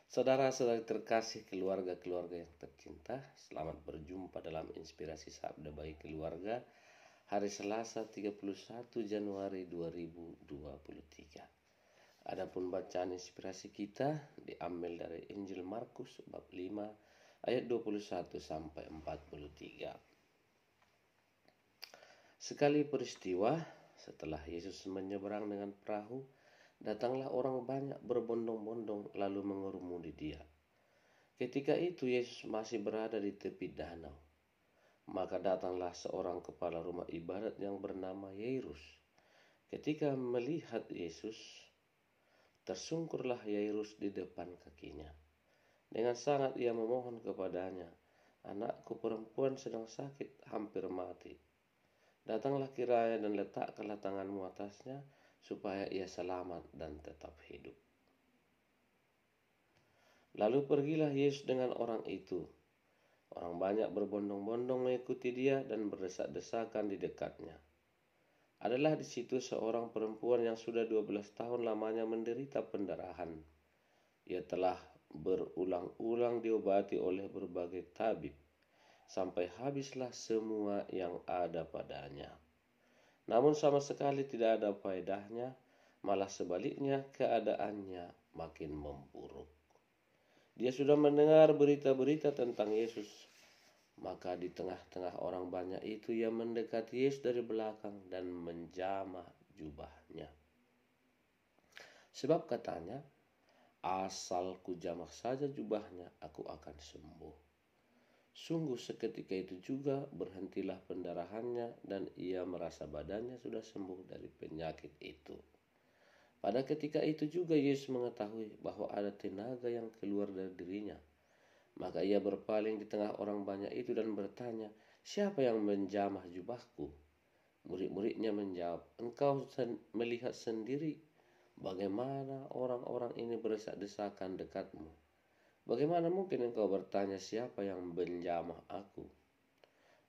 Saudara-saudari terkasih, keluarga-keluarga yang tercinta, selamat berjumpa dalam Inspirasi Sabda bagi Keluarga hari Selasa 31 Januari 2023. Adapun bacaan inspirasi kita diambil dari Injil Markus bab 5 ayat 21 sampai 43. Sekali peristiwa setelah Yesus menyeberang dengan perahu, datanglah orang banyak berbondong-bondong lalu mengerumuni dia. Ketika itu Yesus masih berada di tepi danau. Maka datanglah seorang kepala rumah ibadat yang bernama Yairus. Ketika melihat Yesus, tersungkurlah Yairus di depan kakinya. Dengan sangat ia memohon kepadanya, "Anakku perempuan sedang sakit, hampir mati. Datanglah kiranya dan letakkanlah tanganmu atasnya, supaya ia selamat dan tetap hidup." Lalu pergilah Yesus dengan orang itu. Orang banyak berbondong-bondong mengikuti dia dan berdesak-desakan di dekatnya. Adalah di situ seorang perempuan yang sudah 12 tahun lamanya menderita pendarahan. Ia telah berulang-ulang diobati oleh berbagai tabib, sampai habislah semua yang ada padanya. Namun sama sekali tidak ada faedahnya, malah sebaliknya keadaannya makin memburuk. Dia sudah mendengar berita-berita tentang Yesus. Maka di tengah-tengah orang banyak itu ia mendekati Yesus dari belakang dan menjamah jubahnya. Sebab katanya, "Asal ku jamah saja jubahnya, aku akan sembuh." Sungguh seketika itu juga berhentilah pendarahannya dan ia merasa badannya sudah sembuh dari penyakit itu. Pada ketika itu juga Yesus mengetahui bahwa ada tenaga yang keluar dari dirinya. Maka ia berpaling di tengah orang banyak itu dan bertanya, "Siapa yang menjamah jubahku?" Murid-muridnya menjawab, "Engkau melihat sendiri bagaimana orang-orang ini berdesak-desakan dekatmu. Bagaimana mungkin engkau bertanya, siapa yang menjamah aku?"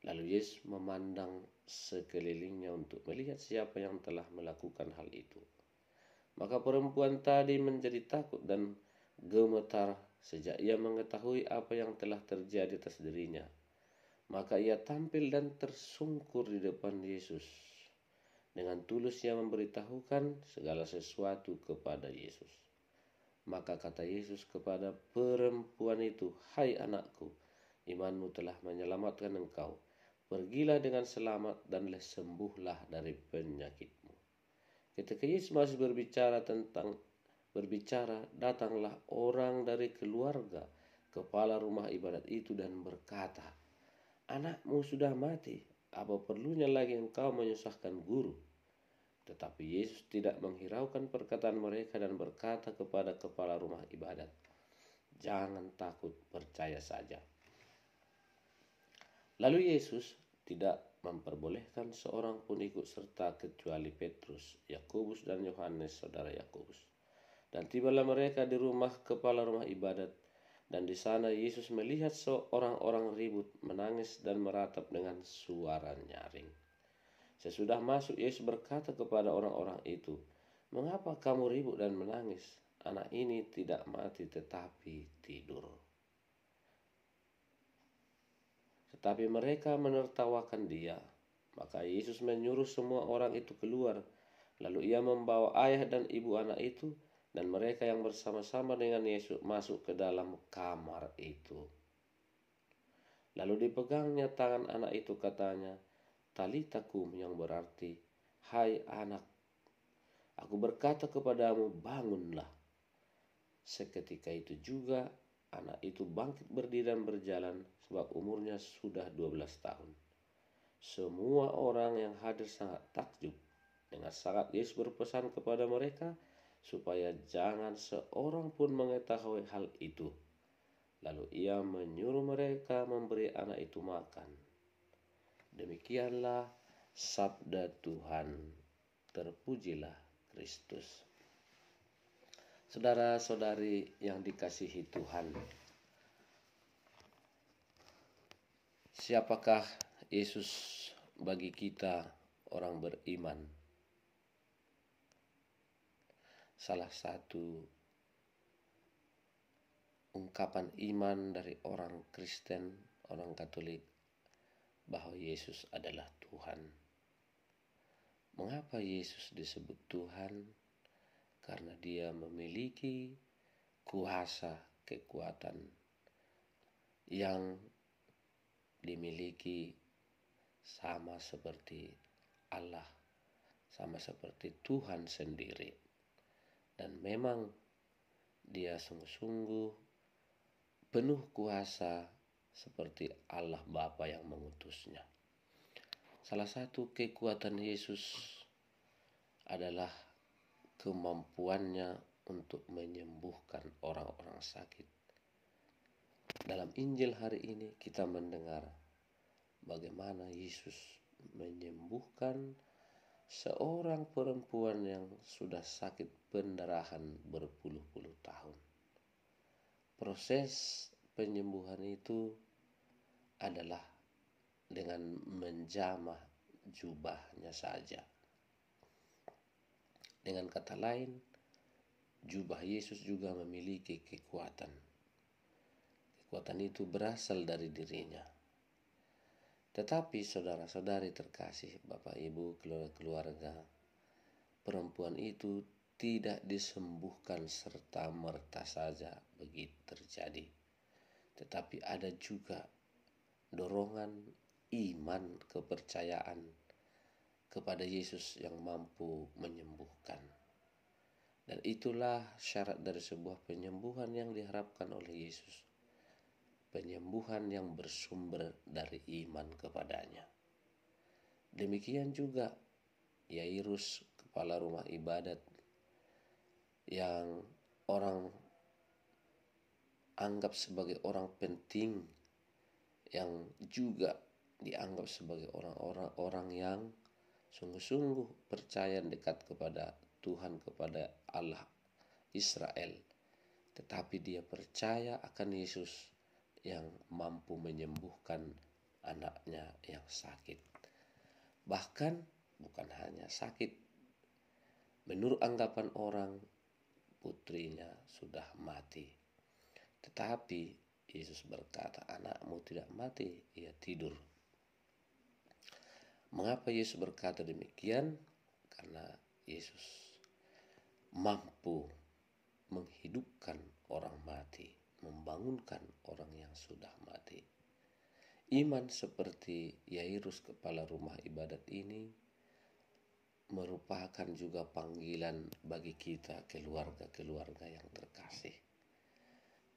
Lalu Yesus memandang sekelilingnya untuk melihat siapa yang telah melakukan hal itu. Maka perempuan tadi menjadi takut dan gemetar sejak ia mengetahui apa yang telah terjadi atas dirinya. Maka ia tampil dan tersungkur di depan Yesus. Dengan tulus ia memberitahukan segala sesuatu kepada Yesus. Maka kata Yesus kepada perempuan itu, "Hai anakku, imanmu telah menyelamatkan engkau. Pergilah dengan selamat dan sembuhlah dari penyakitmu." Ketika Yesus masih berbicara, datanglah orang dari keluarga kepala rumah ibadat itu dan berkata, "Anakmu sudah mati, apa perlunya lagi engkau menyusahkan guru?" Tetapi Yesus tidak menghiraukan perkataan mereka dan berkata kepada kepala rumah ibadat, "Jangan takut, percaya saja." Lalu Yesus tidak memperbolehkan seorang pun ikut serta kecuali Petrus, Yakobus dan Yohanes saudara Yakobus. Dan tibalah mereka di rumah kepala rumah ibadat, dan di sana Yesus melihat seorang-orang ribut, menangis dan meratap dengan suara nyaring. Sesudah masuk, Yesus berkata kepada orang-orang itu, "Mengapa kamu ribut dan menangis? Anak ini tidak mati tetapi tidur." Tetapi mereka menertawakan dia. Maka Yesus menyuruh semua orang itu keluar. Lalu ia membawa ayah dan ibu anak itu dan mereka yang bersama-sama dengan Yesus masuk ke dalam kamar itu. Lalu dipegangnya tangan anak itu, katanya, "Talita kum," yang berarti, "Hai anak, aku berkata kepadamu, bangunlah." Seketika itu juga anak itu bangkit berdiri dan berjalan, sebab umurnya sudah 12 tahun. Semua orang yang hadir sangat takjub. Dengan sangat Yesus berpesan kepada mereka supaya jangan seorang pun mengetahui hal itu. Lalu ia menyuruh mereka memberi anak itu makan. Demikianlah sabda Tuhan. Terpujilah Kristus. Saudara-saudari yang dikasihi Tuhan, siapakah Yesus bagi kita orang beriman? Salah satu ungkapan iman dari orang Kristen, orang Katolik, bahwa Yesus adalah Tuhan. Mengapa Yesus disebut Tuhan? Karena dia memiliki kuasa, kekuatan yang dimiliki sama seperti Allah, sama seperti Tuhan sendiri. Dan memang dia sungguh-sungguh penuh kuasa seperti Allah Bapa yang mengutusnya. Salah satu kekuatan Yesus adalah kemampuannya untuk menyembuhkan orang-orang sakit. Dalam Injil hari ini kita mendengar bagaimana Yesus menyembuhkan seorang perempuan yang sudah sakit pendarahan berpuluh-puluh tahun. Proses penyembuhan itu adalah dengan menjamah jubahnya saja. Dengan kata lain, jubah Yesus juga memiliki kekuatan. Kekuatan itu berasal dari dirinya. Tetapi saudara-saudari terkasih, Bapak Ibu, keluarga, perempuan itu tidak disembuhkan serta-merta saja begitu terjadi. Tetapi ada juga dorongan iman, kepercayaan kepada Yesus yang mampu menyembuhkan. Dan itulah syarat dari sebuah penyembuhan yang diharapkan oleh Yesus. Penyembuhan yang bersumber dari iman kepadanya. Demikian juga Yairus, kepala rumah ibadat, yang orang anggap sebagai orang penting, yang juga dianggap sebagai orang yang sungguh-sungguh percaya dekat kepada Tuhan, kepada Allah Israel. Tetapi dia percaya akan Yesus yang mampu menyembuhkan anaknya yang sakit. Bahkan bukan hanya sakit. Menurut anggapan orang, putrinya sudah mati. Tetapi Yesus berkata, anakmu tidak mati, ia tidur. Mengapa Yesus berkata demikian? Karena Yesus mampu menghidupkan orang mati, membangunkan orang yang sudah mati. Iman seperti Yairus, kepala rumah ibadat ini, merupakan juga panggilan bagi kita, keluarga-keluarga yang terkasih.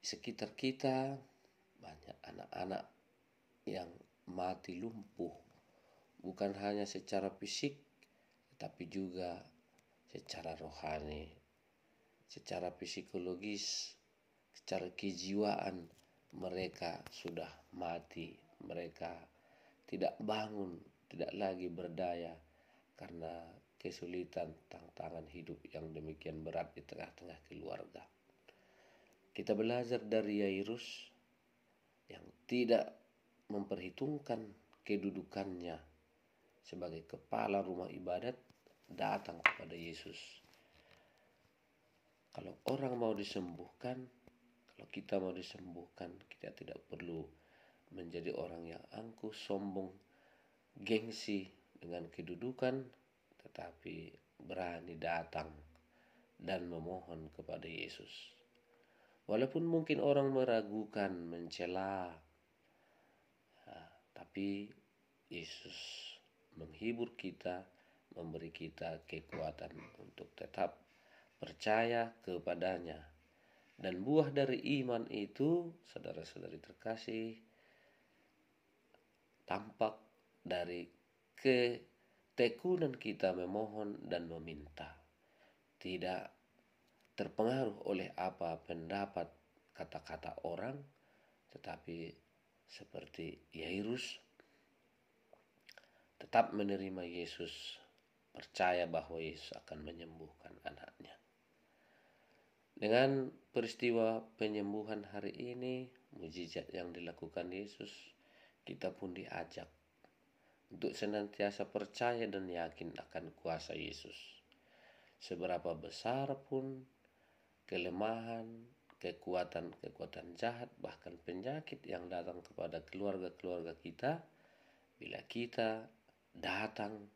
Di sekitar kita banyak anak-anak yang mati lumpuh, bukan hanya secara fisik, tetapi juga secara rohani, secara psikologis, secara kejiwaan. Mereka sudah mati, mereka tidak bangun, tidak lagi berdaya karena kesulitan tantangan hidup yang demikian berat di tengah-tengah keluarga. Kita belajar dari Yairus yang tidak memperhitungkan kedudukannya sebagai kepala rumah ibadat, datang kepada Yesus. Kalau orang mau disembuhkan, kalau kita mau disembuhkan, kita tidak perlu menjadi orang yang angkuh, sombong, gengsi dengan kedudukan, tetapi berani datang dan memohon kepada Yesus. Walaupun mungkin orang meragukan, mencela, tapi Yesus menghibur kita, memberi kita kekuatan untuk tetap percaya kepadanya. Dan buah dari iman itu, saudara-saudari terkasih, tampak dari ketekunan kita memohon dan meminta. Tidak terpengaruh oleh apa pendapat kata-kata orang, tetapi seperti Yairus tetap menerima Yesus, percaya bahwa Yesus akan menyembuhkan anaknya. Dengan peristiwa penyembuhan hari ini, mukjizat yang dilakukan Yesus, kita pun diajak untuk senantiasa percaya dan yakin akan kuasa Yesus. Seberapa besar pun kelemahan, kekuatan-kekuatan jahat, bahkan penyakit yang datang kepada keluarga-keluarga kita, bila kita datang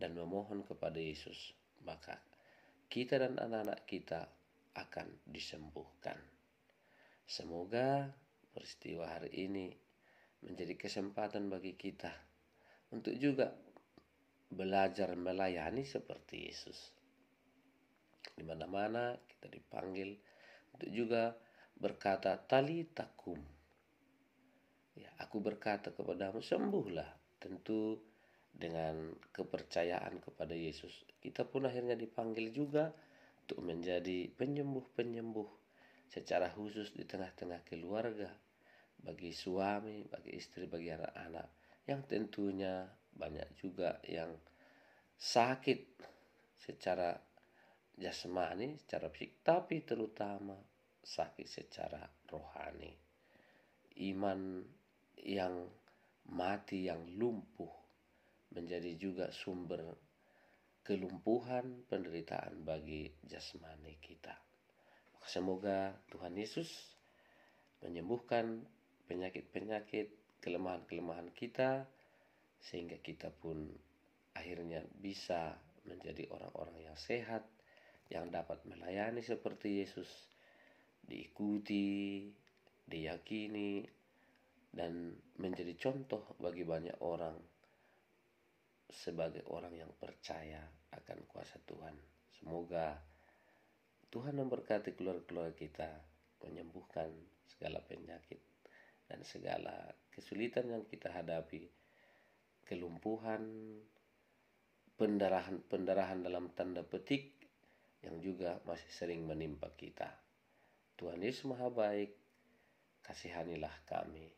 dan memohon kepada Yesus, maka kita dan anak-anak kita akan disembuhkan. Semoga peristiwa hari ini menjadi kesempatan bagi kita untuk juga belajar melayani seperti Yesus. Di mana-mana kita dipanggil untuk juga berkata talita kum. Ya, aku berkata kepadamu, sembuhlah. Tentu dengan kepercayaan kepada Yesus, kita pun akhirnya dipanggil juga untuk menjadi penyembuh-penyembuh secara khusus di tengah-tengah keluarga, bagi suami, bagi istri, bagi anak-anak yang tentunya banyak juga yang sakit secara jasmani, secara fisik, tapi terutama sakit secara rohani. Iman yang mati, yang lumpuh, menjadi juga sumber kelumpuhan, penderitaan bagi jasmani kita. Semoga Tuhan Yesus menyembuhkan penyakit-penyakit, kelemahan-kelemahan kita, sehingga kita pun akhirnya bisa menjadi orang-orang yang sehat, yang dapat melayani seperti Yesus, diikuti, diyakini, dan menjadi contoh bagi banyak orang sebagai orang yang percaya akan kuasa Tuhan. Semoga Tuhan memberkati keluarga-keluarga kita, menyembuhkan segala penyakit dan segala kesulitan yang kita hadapi, kelumpuhan, pendarahan dalam tanda petik yang juga masih sering menimpa kita. Tuhan Yesus Maha Baik, kasihanilah kami.